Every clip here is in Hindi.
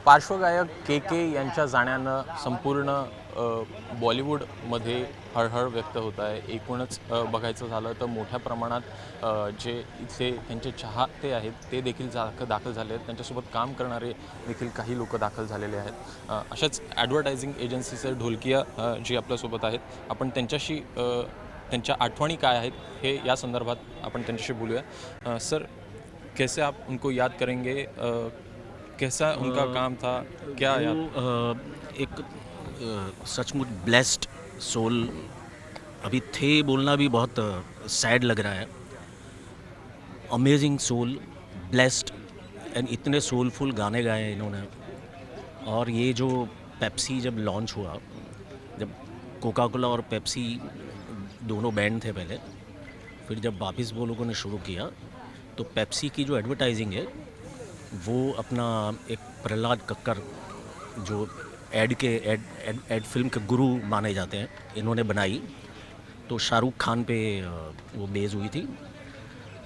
पार्श्वगायक के यांच्या जाण्यानं संपूर्ण बॉलिवूडमध्ये हळहळ व्यक्त होत आहे। एकूणच बघायचं झालं तर मोठ्या प्रमाणात जे इथे त्यांचे चाहते आहेत ते देखील दाखल झाले आहेत। त्यांच्यासोबत काम करणारे देखील काही लोक दाखल झालेले आहेत। अशाच ॲडव्हर्टायझिंग एजन्सीचे ढोलकिया जी आपल्यासोबत आहेत, आपण त्यांच्याशी त्यांच्या आठवणी काय आहेत हे या संदर्भात आपण त्यांच्याशी बोलूया। सर, कैसे आप उनको याद करेंगे? कैसा उनका काम था, क्या याद? एक सचमुच ब्लेस्ड सोल अभी थे बोलना भी बहुत सैड लग रहा है। अमेजिंग सोल, ब्लेस्ड एंड इतने सोलफुल गाने गाए हैं इन्होंने। और ये जो पेप्सी जब लॉन्च हुआ, जब कोका कोला और पेप्सी दोनों बैंड थे पहले, फिर जब वापस वो लोगों ने शुरू किया तो पेप्सी की जो एडवर्टाइजिंग है वो अपना एक प्रहलाद कक्कर जो एड फिल्म के गुरु माने जाते हैं, इन्होंने बनाई। तो शाहरुख खान पे वो बेस हुई थी।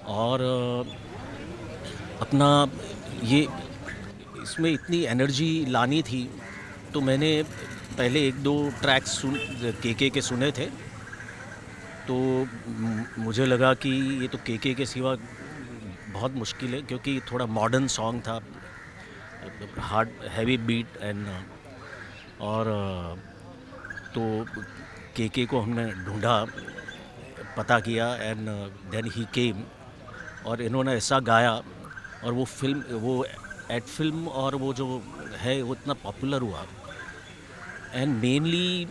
और अपना ये इसमें इतनी एनर्जी लानी थी, तो मैंने पहले एक दो ट्रैक्स के सुने थे। तो मुझे लगा कि ये तो के सिवा बहुत मुश्किल है, क्योंकि थोड़ा मॉडर्न सॉन्ग था, हार्ड हैवी बीट एंड और तो के को हमने ढूंढा, पता किया एंड देन ही केम। और इन्होंने ऐसा गाया और वो फिल्म, वो एड फिल्म और वो जो है वो इतना पॉपुलर हुआ। एंड मेनली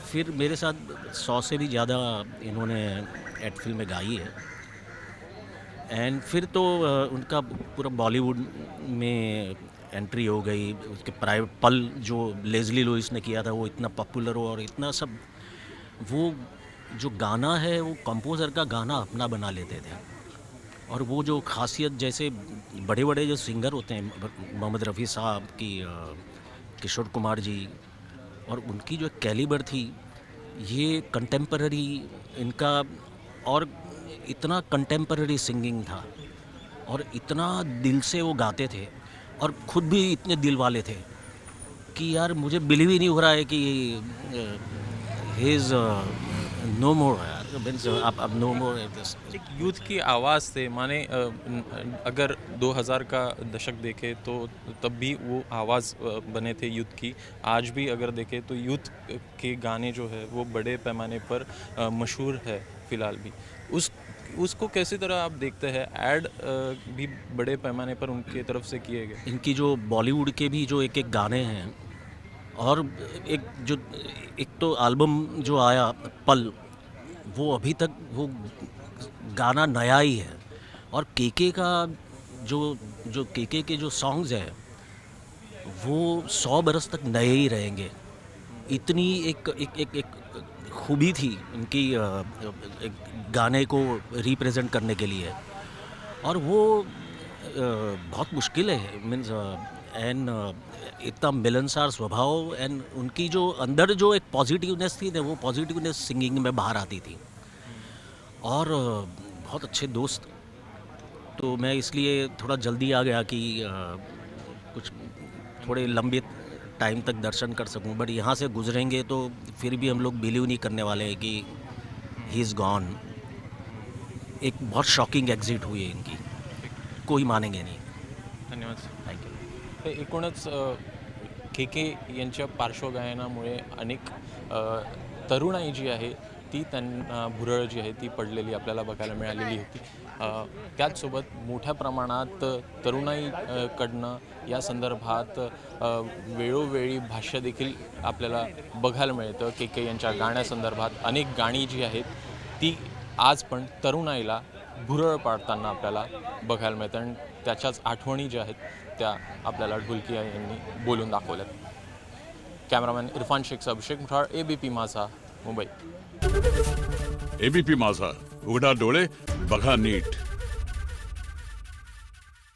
फिर मेरे साथ 100 से भी ज़्यादा इन्होंने एड फिल्म में गाई है। एंड फिर तो उनका पूरा बॉलीवुड में एंट्री हो गई। उसके प्राइवेट पल जो लेज़ली लुइस ने किया था वो इतना पॉपुलर हो, और इतना सब वो जो गाना है वो कंपोज़र का गाना अपना बना लेते थे। और वो जो खासियत, जैसे बड़े बड़े जो सिंगर होते हैं, मोहम्मद रफ़ी साहब की, किशोर कुमार जी, और उनकी जो कैलिबर थी, ये कंटेम्पररी इनका, और इतना कंटेम्पररी सिंगिंग था और इतना दिल से वो गाते थे, और ख़ुद भी इतने दिल वाले थे कि यार मुझे बिलीव ही नहीं हो रहा है कि ही इज़ नो मोर। अब नो मोर। एक यूथ की आवाज़ थे, माने अगर 2000 का दशक देखें तो तब भी वो आवाज़ बने थे यूथ की। आज भी अगर देखें तो यूथ के गाने जो है वो बड़े पैमाने पर मशहूर है फ़िलहाल भी। उसको कैसी तरह आप देखते हैं? ऐड भी बड़े पैमाने पर उनके तरफ से किए गए। इनकी जो बॉलीवुड के भी जो एक एक गाने हैं, और एक तो एल्बम जो आया पल, वो अभी तक वो गाना नया ही है। और के का जो के जो सॉन्ग्स हैं वो 100 बरस तक नए ही रहेंगे। इतनी एक खूबी थी इनकी एक गाने को रिप्रेजेंट करने के लिए। और वो बहुत मुश्किल है, मीन्स एंड इतना मिलनसार स्वभाव, एंड उनकी जो अंदर जो एक पॉजिटिवनेस थी ना, वो पॉजिटिवनेस सिंगिंग में बाहर आती थी। और बहुत अच्छे दोस्त। तो मैं इसलिए थोड़ा जल्दी आ गया कि कुछ थोड़े लंबे टाइम तक दर्शन कर सकूं। बट यहाँ से गुजरेंगे तो फिर भी हम लोग बिलीव नहीं करने वाले हैं कि ही इज़ गॉन। एक बहुत शॉकिंग एग्जिट हुई है इनकी, कोई मानेंगे नहीं। धन्यवाद। Thank you. हे एकूणच के यांच्या पार्श्वगायनामुळे अनेक तरुणाई जी आहे ती त्यांना भुरळ जी आहे ती पडलेली आपल्याला बघायला मिळालेली होती। त्याचसोबत मोठ्या प्रमाणात तरुणाईकडनं या संदर्भात वेळोवेळी भाष्य देखील आपल्याला बघायला मिळतं। के यांच्या गाण्यासंदर्भात अनेक गाणी जी आहेत ती आज पण तरुणाईला भुरळ पाडताना आपल्याला बघायला मिळतं, आणि त्याच्याच आठवणी ज्या आहेत त्या आपल्याला ढोलकिया यांनी बोलून दाखवल्यात। कॅमेरामॅन इरफान शेख, अभिषेक मुठाळ, ABP माझा, मुंबई। ABP माझा, उघडा डोळे बघा नीट।